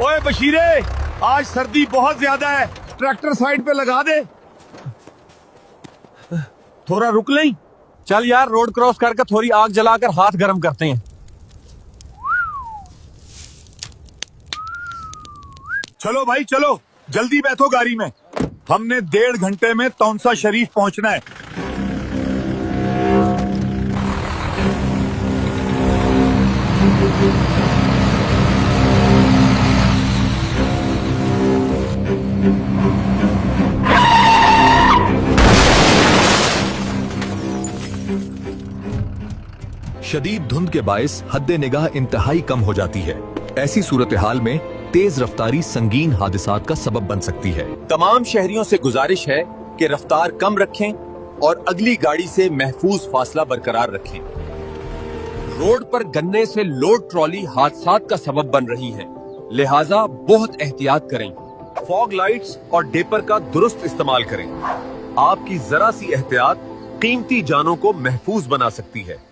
ओए बशीरे, आज सर्दी बहुत ज्यादा है, ट्रैक्टर साइड पे लगा दे। थोड़ा रुक लें। चल यार, रोड क्रॉस करके थोड़ी आग जलाकर हाथ गर्म करते हैं। चलो भाई चलो, जल्दी बैठो गाड़ी में। हमने 1.5 घंटे में तौनसा शरीफ पहुंचना है। शदीद धुंध के बायस हद्दे निगाह इंतहाई कम हो जाती है। ऐसी सूरत हाल में तेज रफ्तारी संगीन हादसात का सबब बन सकती है। तमाम शहरियों से गुजारिश है कि रफ्तार कम रखें और अगली गाड़ी से महफूज फासला बरकरार रखें। रोड पर गन्ने से लोड ट्रॉली हादसात का सबब बन रही है, लिहाजा बहुत एहतियात करें। फॉग लाइट्स और डेपर का दुरुस्त इस्तेमाल करें। आपकी जरा सी एहतियात कीमती जानों को महफूज बना सकती है।